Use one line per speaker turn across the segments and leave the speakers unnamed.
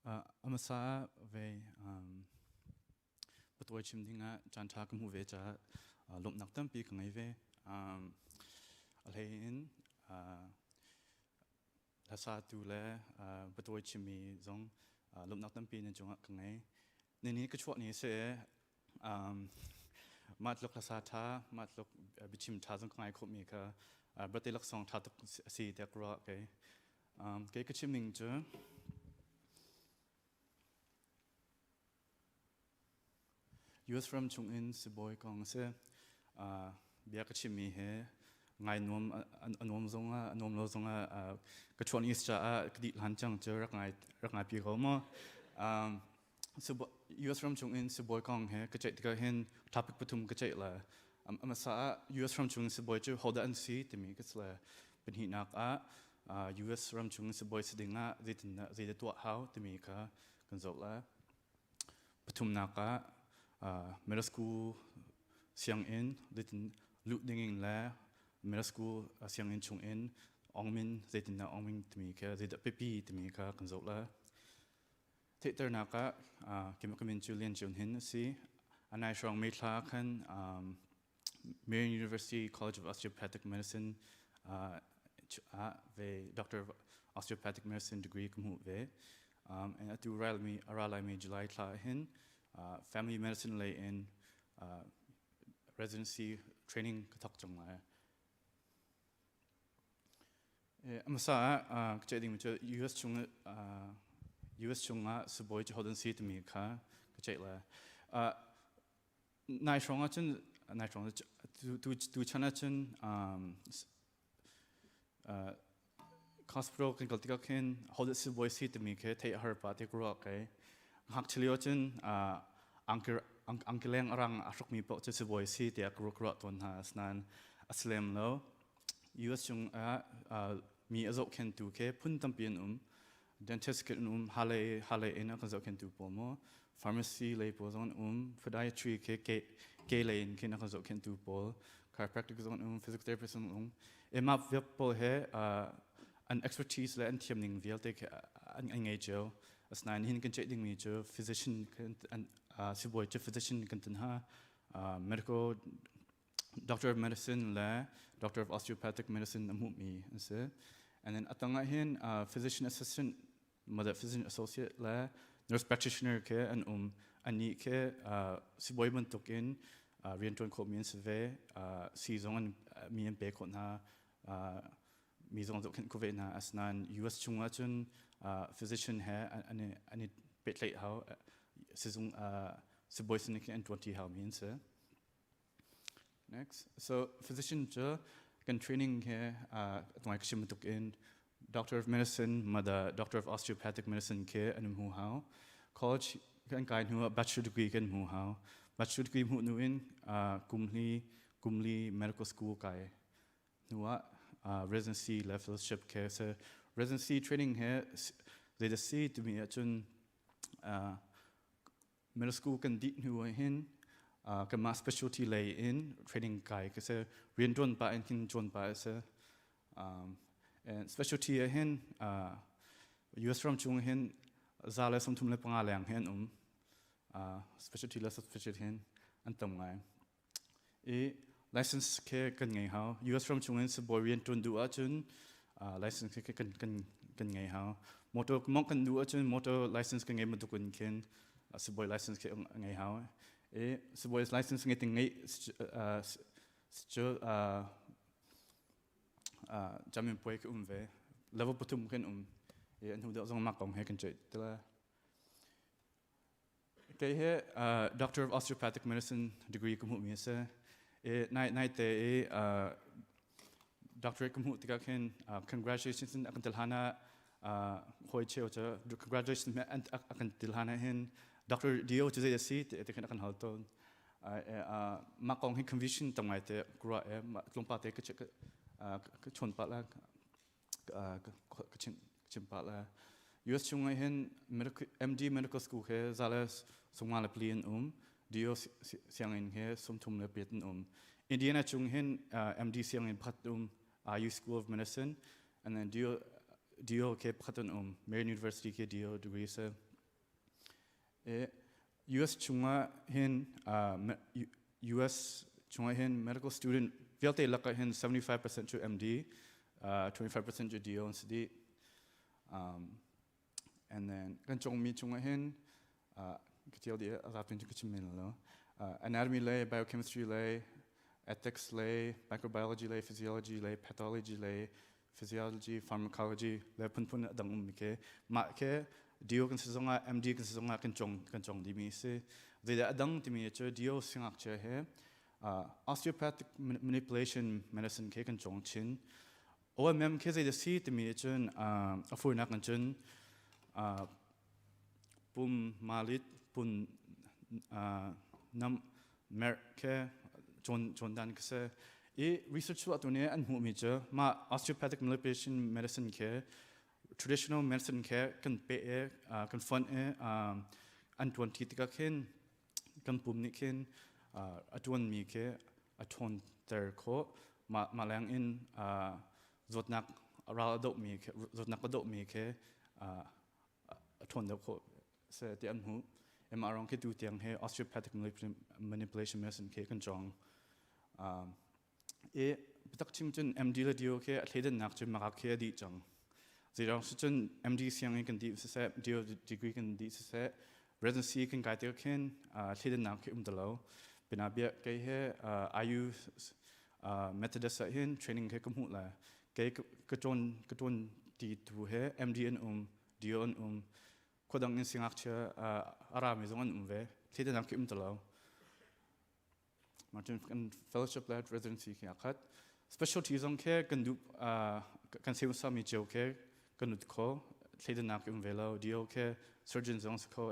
Amasa về bắt đầu chim thinh á chan thác cũng về cha lộng nặc tâm pi cái ngày về Lian là sa tu lệ bắt đầu chim mi giống lộng nặc tâm pi nên chúng cái ngày nên cái chuyện này sẽ mặt lục là sa tha mặt lục bị chim tha giống cái ngày khop mi cả bắt đầu lắc song tha tục si đẹp rõ cái chim mình chứ US from chung in si boy kong se bia ka chimi he ngai nom zonga nom lo zonga ka chon is cha ka di lan chang che rak ngai pi ko mo so US from chung in si boy kong he ka chai ka hen topic patum ka chai la sa US from chung si boy chu hold and see to me ka sla ben hi nak US from chung si boy sidinga zit to how to me ka kan zo la patum naka middle school siang in litin lut dinging la middle school siang in chung in ongmin zaitin na ongmin tmi ka zait pepi tmi ka kanzo la theater na ka kemamin Julian Jun Hnin si anai strong me thla khan Rian University College of Osteopathic Medicine ve Doctor of Osteopathic Medicine degree kumhu ve and atu aral me July thla hin family medicine lay in residency training kathak chung la amasa kchading me US chunga suboy chodan si tmi kha kchay la nai shonga chen nai shonga tu chana chen hospital kan kaltika khen hold suboy si tmi khe thai har pa te kro kai hak chilio chen angkeleng arang asok mi po che boy si te akro ton ha snan aslem lo US chung mi azok ken tu ke pun tampin dentist ken hale ena kan zok ken tu po mo pharmacy le po zon podiatry ke le in ken kan zok ken tu po chiropractic zon physical therapist zon emap vep po he an expertise le an thiamning vial te an ngai jo asnan hin kan chading mi jo physician kan si boy jo physician kan tan ha medical doctor of medicine la doctor of osteopathic medicine amu mi ase and then atanga hin physician assistant mother physician associate la nurse practitioner ke an ani ke si boy man tokin rian ton ko mi se si zong an mi en pe ko na mi zong zo kan ko ve na asnan US chunga chun physician ha ani bit late how sizung siboy sinik and 20 how means next so physician jo kan training here atmai kshim tuk in doctor of medicine mother doctor of osteopathic medicine ke anum hu how college kan kai hu bachelor degree kan hu how bachelor degree hu nu in kumli medical school kai nuwa residency levelship ke so residency training here they just see to me at middle school can dit nu hin kan ma specialty lay in training kai ke se rian don pa in kin jon pa se and specialty hin US from chung hin zale som thum le panga lang hin specialty la specialty hin an tam ngai license ke kan ngai how US from chung hin se boy rian ton du a chun license ke kan ngai how motor mong kan du a chun motor license kan ngai ma tukun ken si boy license ke ngai how si boy license ngai ting ngai jamin poi ke ve level patum ken an hu da zong ma kong he kan chet tla ke he doctor of osteopathic medicine degree kum hu mi se nai te doctorate kum hu tika ken congratulations akan tilhana hoi cheo cha congratulations akan tilhana hin Dr. Dio to the seat at the kan halton ma kong hin conviction tamai te kura klompa te ka chon pa la ka chin pa la US chung hin MD medical school he zales sungma la plien Dio siang in he som thum le peten Indiana chung hin MD siang in phat IU School of Medicine and then Dio ke patan Marian University ke Dio degree se US chunga hin US chunga hin medical student vialte laka hin 75% to MD 25% to DO and CD and then kan chong mi chunga hin kitial dia azapin to kichimin lo anatomy lay biochemistry lay ethics lay microbiology lay physiology lay pathology lay physiology pharmacology lay pun adang ke ma ke DO kan sesonga MD kan sesonga kan chong di mi se the adang di mi che DO singak che he osteopathic manipulation medicine ke kan chong chin OMM ke the si di mi chen afu nak kan chen pum malit pun nam mer ke chon dan ke se research wat ne an hu mi che ma osteopathic manipulation medicine ke traditional medicine care kan pe kan fun an tuan titika ken kan pum ni ken atuan mi ke aton ter ko ma lang in zotnak ra do mi ke zotnak do mi ke aton do ko se ti an hu em arong ke tu tiang he osteopathic manipulation medicine ke kan jong bitak chim chen MD la dio ke athledan nak chim ma ke di chang zero such MD siang kan di se dio degree kan di se residency kan kai te ken thida na ke dalo bina bia ke he IU methodist hin training ke kum la ke katon di tu he MD en dio en kodang in singak cha ara me zong ve thida na ke dalo martin kan fellowship led residency ke akat specialty zong ke kan du kan se sa mi jo ke kanut ko thida na ke velo dio ke surgeon zong ko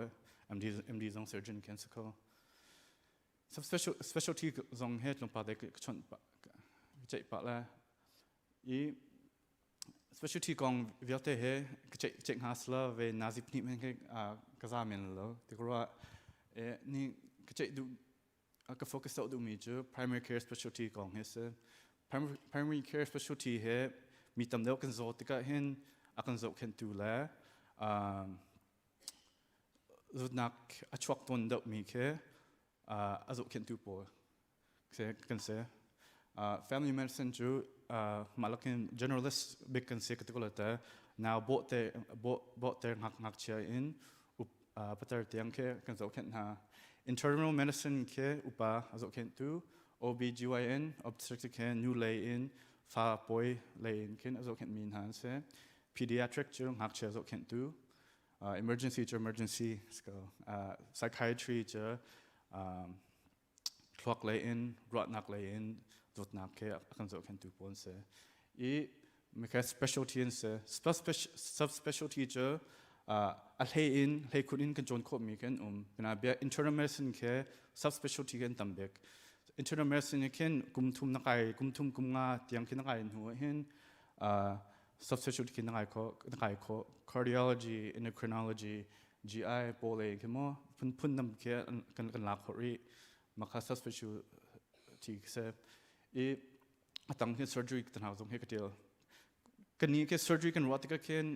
MD zong surgeon can ko some specialty zong het no pa de chon chai pa la I specialty gong viate he chek hasla ve nazi pni men ke kaza men lo de ko ni chai du ka focus out du mi jo primary care specialty gong he se primary care specialty he mi tam do kan zo tika hin akan zo ken tu la zutnak achwak ton do mi ke azo ken tu po se kan se family medicine ju malakin generalist big kan se katulata now bought their hak chia in patar tiang ke kan zo ken ha internal medicine ke upa azo ken tu OBGYN obstetric care new lay in fa boy lay in ken azo ken min han se pediatric chung hak che zo ken tu emergency sko psychiatry je clock lay in rotnak lay in dot nak ke akan zo ken tu pon se me specialty in se subspecialty je a lay in lay kun in kan jon ko mi ken bina bia internal medicine ke subspecialty ken tambek internal medicine ken kumthum nakai kumthum kumnga tiang kin nakai hu hin subspecialty kin nakai ko cardiology endocrinology GI pole ke mo pun nam ke kan la khori makha subspecialty se atang ke surgery tan ha zong he katil kan ni ke surgery kan rotika ken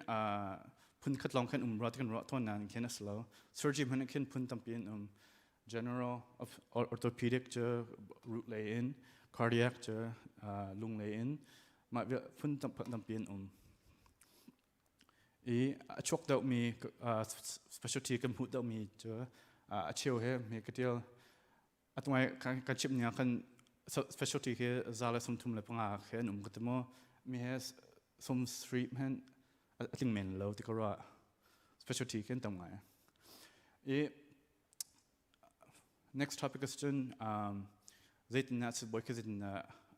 pun khat long kan rotikan rot ton nan ken aslo surgery man ken pun tampin general orthopedic je root lay in cardiac je lung lay in ma pun tampin chok dau mi specialty kan hut dau mi je chiu he me katil atwai kan chip nya kan specialty ke zala sum thum le panga khen katmo mi has some street man I think men lo tikora specialty ken tamngai next topic question zaitin na se boy ke zin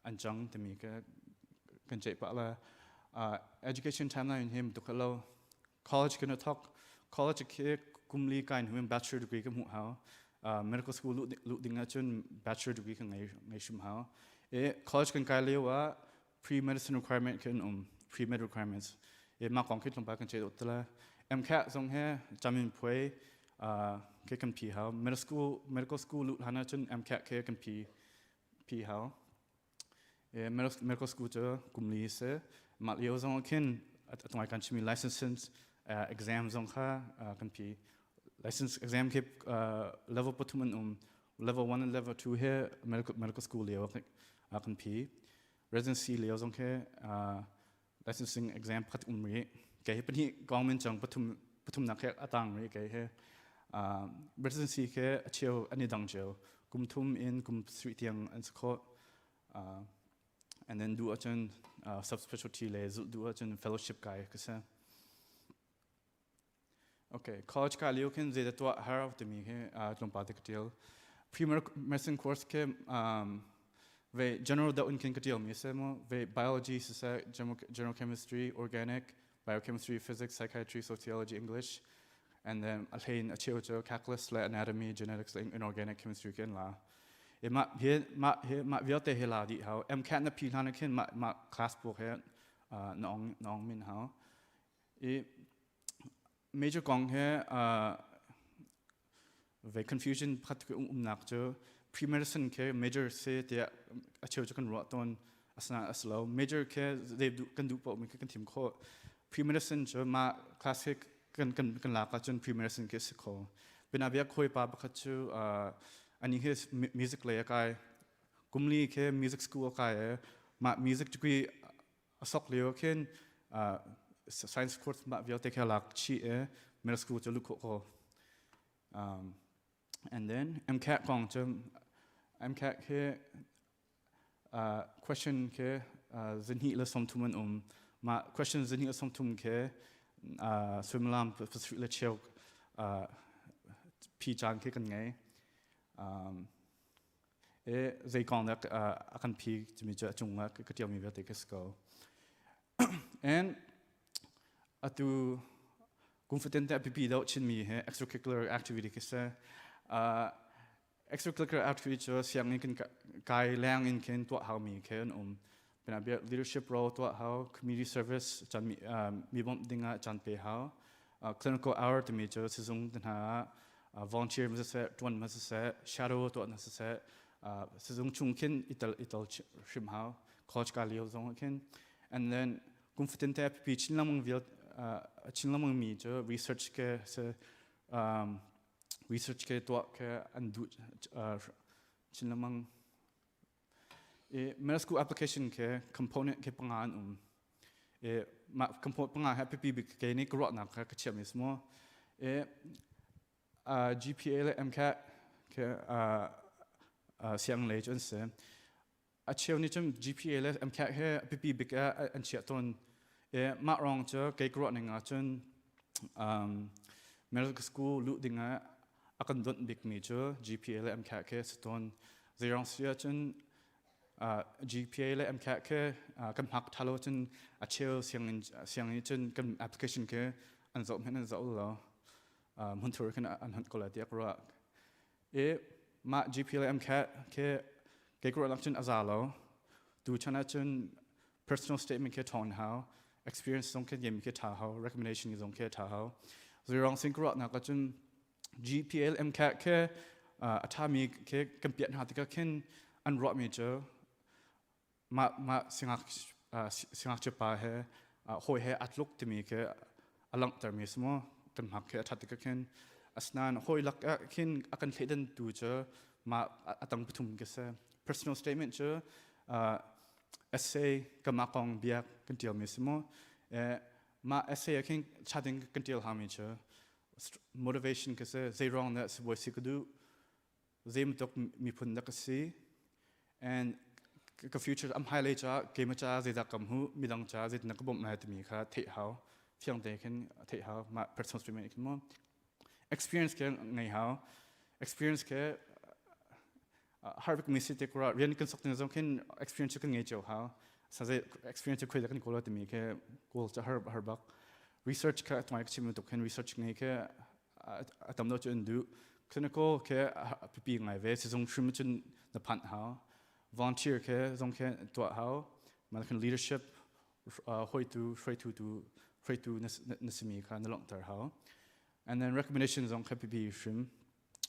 anjang temi ka kan chai pa la education timeline him to kalo college can talk college ke kumli kain hum bachelor degree kam hu ha medical school lu dinga chun bachelor degree kan ngai shum ha college kan kai lewa pre medicine requirement kan pre med requirements ma kong kit lom pa kan che utla MCAT zong he jamin poi ke kan pi ha medical school lu hana chun MCAT ke kan pi ha medical school cho kumli se ma leo zong ken atwai kan chimi license exam zong kha kan pi license exam ke level patuman level 1 and level 2 here medical school leo akan pi residency leo zong ke licensing exam phat ri ke pani government chang patum na ke atang ri ke he residency ke acheu ani dang cheu kum thum in kum sri tiang an skho and then do achun subspecialty le do achun fellowship kai kasa okay college ka leo ken zeda to har of me he tlom pa te ktil pre-medicine course ke ve general da un ken ktil mi se mo ve biology general chemistry organic biochemistry physics psychiatry sociology english and then alhain acheu calculus la anatomy genetics la inorganic chemistry ken la it ma viate hela di how MCAT na pilana ken ma class book he nong min how it major gong he ve confusion phat ke nak jo pre-medicine ke major se te acheu kan ro ton asna aslo major ke they kan du po mi kan tim kho pre-medicine jo ma classic kan la ka chun pre-medicine ke sikho bina bia khoi pa ba chu ani his music layer kai kumli ke music school kai ma music degree asok leo ken science course ma bia te khalak chi middle school chu lukho ko and then MCAT kong chum MCAT ke question ke zinhi la som tuman ma question zinhi la som tum ke swimlam for la cheu pi chang ke kan ngai zai kong da akan pi chimi cha chunga ke tiam mi vete ke sko and atu confident that pp da chin mi he extracurricular activity ke sa extracurricular activity cho siang ni kan kai lang in ken to how mi ken bena be leadership role to how community service chan mi bom dinga chan pe how clinical hour to mi cho sizung den ha volunteer mas se tuan mas se shadow to na se sizung chung ken ital shim how college ka leo zong ken and then confident that pp chin lamang vil chin lamang mi cho research ke se research ke to ke andu chin lamang middle school application ke component ke pangan ma component pangan happy pp ke ni gro na ka chem mismo GPA le MCAT ke siang le chon se acheu ni chum GPA le MCAT he pp big an chia ton ma rong cho ke gro na chon medical school lu dinga akan don big mi cho GPA le MCAT ke ston zerong sia chon GPA le MCAT ke kan hak thalo chon acheu siang ni chon kan application ke an zo men an zo lo mun tur kan an han kola dia kra ma GPA le MCAT ke kra lak chon azalo tu chana chon personal statement ke ton how experience song ke yem ke tha how recommendation song ke tha how zerong sing kra na ka chon GPA le MCAT ke athami ke kampian ha tika ken an ro mi cho ma singak chpa he hoi he atluk timi ke alang tar mi smo kan hak ke thatika ken asnan hoi lak kin akan theden tu cho ma atang puthum ke se personal statement cho essay kama kong biak kan tial mi smo ma essay kin chatting kan tial ha mi cho motivation ke se zai wrong that se voice ku du zem tok mi phun da ka si and ka future am highlight cha game cha zeda kam hu midang cha zet na ka bom na mi kha the how fiang de ken the how ma personal statement ken mo experience ke ngai how experience ke harvik mi city kra rian consulting zong ken experience ke ngai cho how sa ze experience ke da kan ko la mi ke goal cha har bak research ka tmai ke chim to ken research ngai ke atam no chen du clinical ke pp ngai ve se zong shrim chen na pan how volunteer ke zong ke to how man kan leadership hoi tu nasimi ka na long tar how and then recommendations on kpp shrim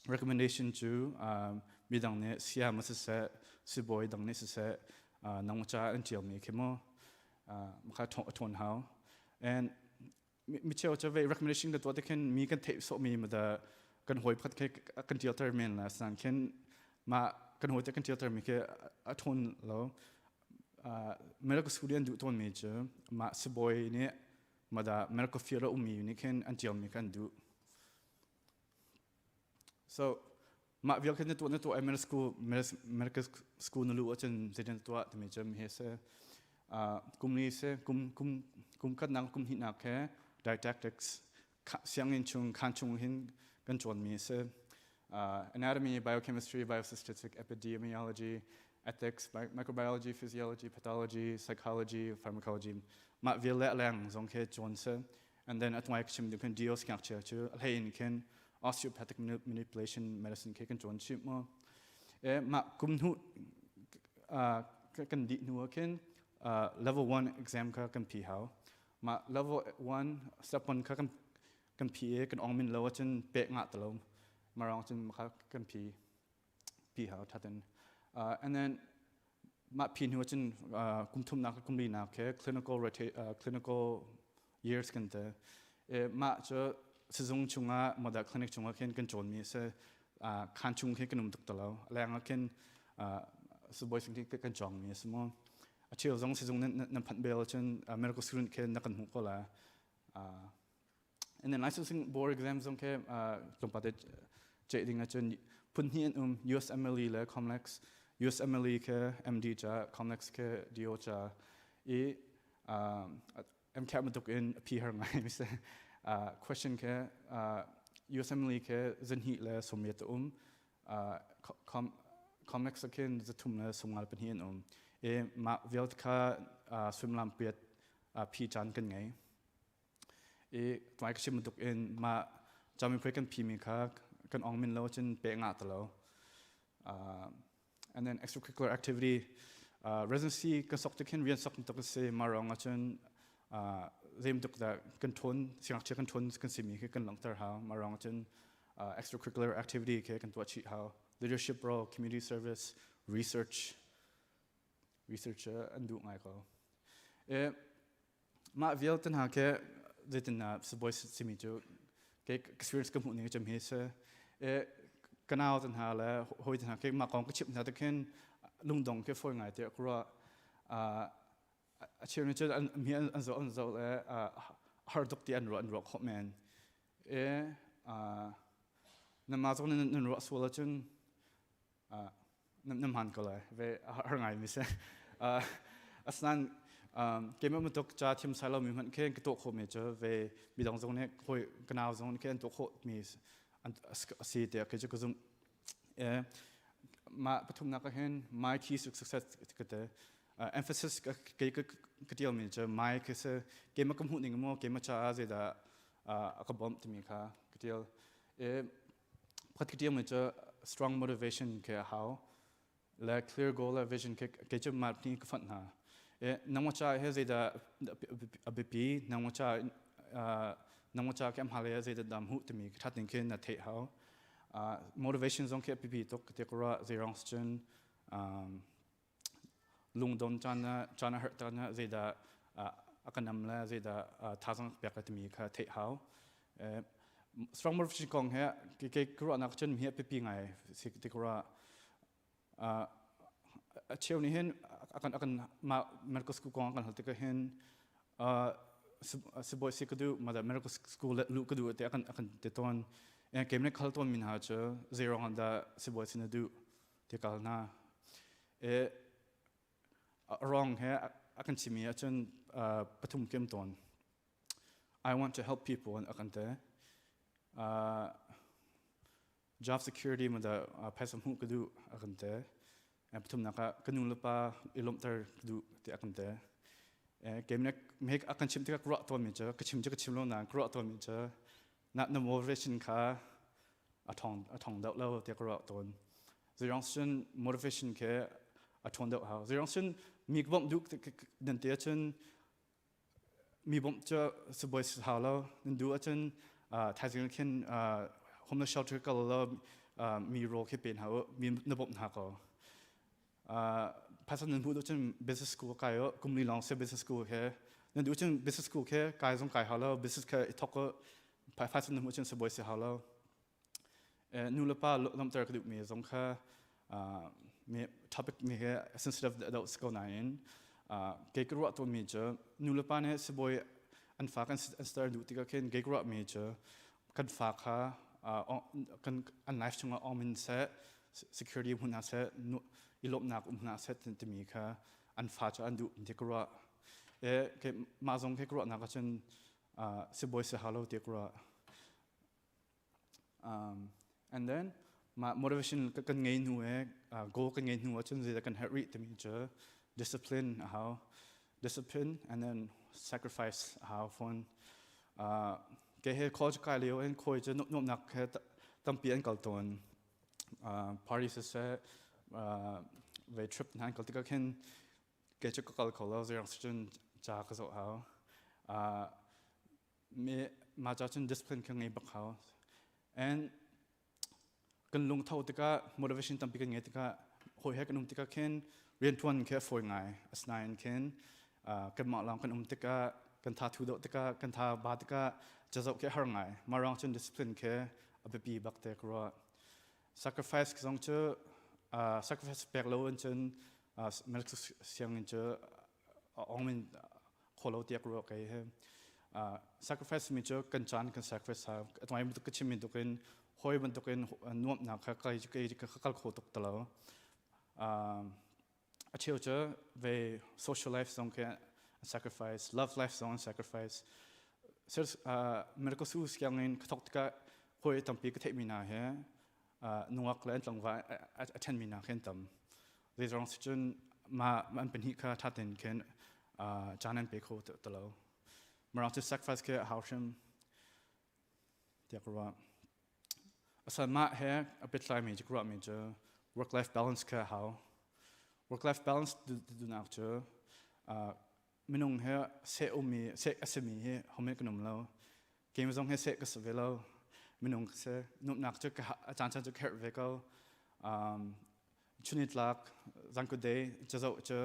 recommendation to midang ne sia mas se si boy dang ne se nang cha an tial mi ke mo ma ton how and mi cheo cha ve recommendation ka to te ken mi kan the so mi ma da กันหอยพัดแค่กันเดียวเตอร์เมนละสันเช่นมากันหอยแต่กันเดียวเตอร์มีแค่ทนแล้วmedical student do ton major ma siboy ne mada medical field umi ni ken antial mi kan do so ma vial ken to medical school no lu achen zeden to at major mi se kumni se kum kat nang kum hina ke didactics siang in chung kan chung hin kan chon mi se anatomy biochemistry biostatistics epidemiology ethics, microbiology, physiology, pathology, psychology, pharmacology. Ma vile lang zong ke Johnson, and then at my action you can deal structure to hey can osteopathic manipulation medicine ke kan John chip mo. Ma kum hu kan di nu ken level 1 exam ka kan pi how. Ma level 1 step 1 ka kan pi kan ong min lo chen pe nga tlo. Ma rong chen ma kan pi how thaten. And then ma pin hu chen kumthum na kumli na ke clinical years kan te ma cho sizung chunga moda clinic chunga ken kan chon mi se khan chung ke kanum tuk talo lang ken so boy sing ke kan chong mi smo a chil zong sizung nan phan bel chen medical student ke na kan hu ko la and then licensing board exams zong ke tumpa de che ding a chen pun hian USMLE le complex USMLE ke MD cha complex ke DO cha MCAT matuk in P her ngai mi se question ke USMLE ke zin hi le somyet complex ken zatum le songal pen hian ma velt kha swim lam piat P chan kan ngai twai ka chim matuk in ma chami pre kan P mi kha kan ong min lo chen pe nga talo and then extracurricular activity residency kan sok ken rian sok tok se marong achun zem tok da kan thon sinak che kan thon kan simi ke kan langtar ha marong achun extracurricular activity ke kan to chi how leadership role community service research and do ngai ko ma vial tan ha ke zetin na boy simi jo ke experience kan hu ni cham he se kanao tan ha la hoi tan ha ke ma kong ka chip na ta ken lung dong ke foi ngai te akra a chirni che an zo le har dok ti an ro kho men na ma zo nen ro so la chen nam han ko la ve har ngai mi se asnan ke ma tok cha thim sa lo mi man ke to kho me che ve mi dong zong ne hoi kanao zong ke to kho mi and see there ke ko zum ma pathum na ka hen my key success kete emphasis ke deal mi je my ke se ke ma kam hu ning mo ke ma cha ze da ka bom to mi kha ke deal phat ke deal mi je strong motivation ke how la clear goal la vision ke je ma ni ka fan na na mo cha he ze da abp na mo cha nang cha kem hale ze da dam hu to mi that ning ken na the how motivation zong ke pp tok te kora ze rong chen lung don chana her ta ze da akanam la ze da thasang pek ta mi kha the how strong motivation kong he ke kora na chen mi pp ngai sik te kora a cheu ni hen akan ma medical school kong kan halte ka hen siboy sikadu mada medical school lu kadu te akan te ton en kemne khal ton min ha cha zero handa siboy sinadu te kalna wrong he akan chimi achun pathum kem ton I want to help people and akan te job security mada paisam hu kadu akan te en pathum naka kanung lupa ilom tar kadu te akan te game nek make akan chim te ka kro to mi cha ka chim lo na kro to mi cha na motivation kha athong da lo te kro ton zirongsun motivation ke athong da ha zirongsun mi bom duk den te chen mi bom cha so boy ha lo den du chen thazing ken homeless shelter ka lo mi ro ke pen ha mi na bom ha ko pasan nan bu do chen business school ka yo kumni long se business school he nan du chen business school ke kai zong kai halo business ka ithok ko pasan nan mu chen se boy se halo nu le pa lam tar kadu mi zong kha me topic mi he sensitive adults ko na in ke kru to mi cha nu le pa ne se boy an fa kan star du tika ken ke kru mi cha kan fa kha kan an life chung a min se security hun na se ilop nak na se tin mi kha an fa cha an du ti kru ke ma zong ke kru na ka chen se boy se hello ti kru and then my motivation kan ngay nu goal kan ngay nu chen zai kan help read to me discipline and then sacrifice how fun ke he college kai leo en khoi che nom nak he tam pi an kal ton party se ve trip nan kal tika ken ke che kal kol lo zai chen cha ka so how me ma cha chen discipline kan ngay bak how and kan lung thau tika motivation tam pi kan nge tika hoi he kan tika ken rian tuan ke foi ngai as nine ken kan ma lang kan tika kan tha thu do tika kan tha ba tika jazau ke har ngai marang chen discipline ke abepi bak te kro sacrifice song che sacrifice pek lo chen melk siang che ong min kholo te kro kai he sacrifice mi che kan chan kan sacrifice ha atwai mi to chim mi to ken hoi ban to ken nuam na kha kai ka kal kho tok talo a cheu che ve social life song ke sacrifice love life song sacrifice so medical su kyang in thok ka hoi tampi ka the mi na he nuak len tlang wa attend mi na khen tam these are chun man pen hi kha thatin ken chanan pe kho talo marang to sacrifice ke how shim tiakwa asa ma he a bit like me jikra me jo work life balance ka how work life balance do na cho minung he se omi se asemi he home kanum lo game zong he se ka sevelo minung se nup nak cho ka chan chan cho her ve ko chunit lak zang ko day chazo cho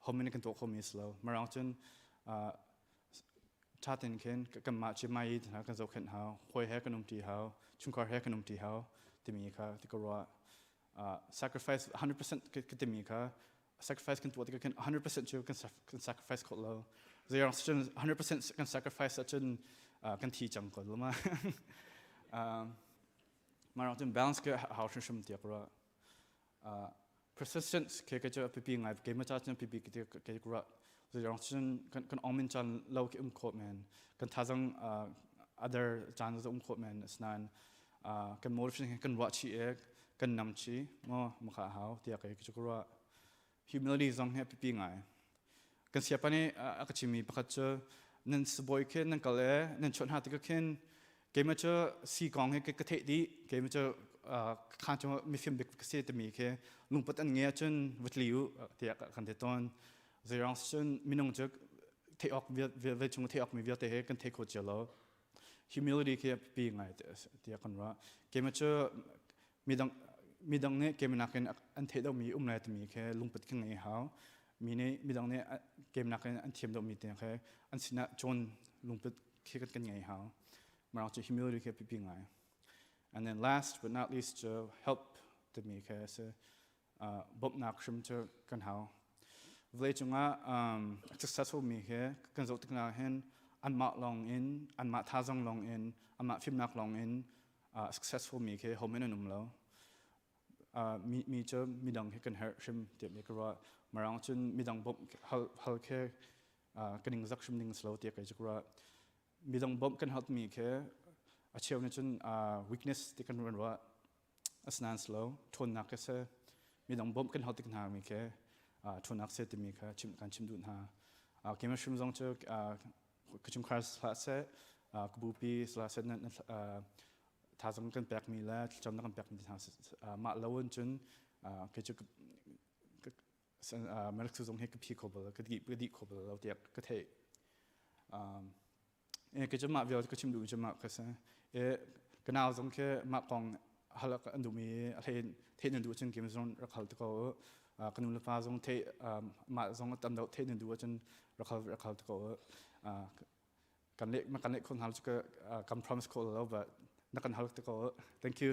home ni kan to home is lo marang chun chatin ken ka ma chi mai na kan zo khen how hoi he kanum ti how chungkar he kanum ti how ti mi kha ti ko ro sacrifice 100% ka ti mi kha sacrifice kan to kan 100% chu kan sacrifice ko lo they are 100% kan sacrifice such an kan ti chang ko lo ma marang chun balance ka how shim ti ko ro persistence ke ka cho pp ngai ke ma cha chen pp ke ko ro the junction kan omin chan lo ke khot man kan thazang other channels khot man snan kan motivation kan watch e kan nam chi mo kha how tia ke chukura humility zong he pi ngai kan sia pani akachimi pakhat cho nan sboy ke nan kale nan chon ha ti ken ke ma cho si kong he ke the di ke ma cho khan cho mi film bik se te mi ke lungpat an nge chun witliu tia kan te ton zerang chun minung chuk the ok ve chung the ok mi ve te he kan the ko chelo humility ke pi ngai tia kan ra ke ma cho midang ne ke na ken an the do mi lai te mi ke lungpat king ngai how mi ne midang ne ke na ken an thiam do mi te ke an sina chon lungpat ke kan ngai how ma cho humility ke pi ngai and then last but not least to help to me ke se bob nak shim to kan how vlei chunga successful mi he kan zo tikna hen an ma long in an ma thazong long in an ma film nak long in successful mi ke homen num lo mi cho midang he kan her shim te me kra marang chun midang bob hal ke kaning zak shim ning slow te kai chukra midang bob kan help mi ke a cheu ne chun weakness te kan run wa asnan slow thon nak se midang bob kan help tik na mi ke thunak se timi kha chim kan chim dun ha kema shum zong cho kuchum khas la se kubupi sla se na tha zong kan pek mi la chom na kan pek mi ha ma lawon chun ke chu melk su zong he ke phi ko bol ke di ko bol lo tiak ke the ke chu ma vyo ke chim du chuma ka se e kanao zong ke ma kong halak andu mi a the du chun kim zong rakhal to ko kanum la pa zong the ma zong tam do the du chen rakhal to ko kan le kon hal chu ka kam promise ko lo but na kan hal to ko thank you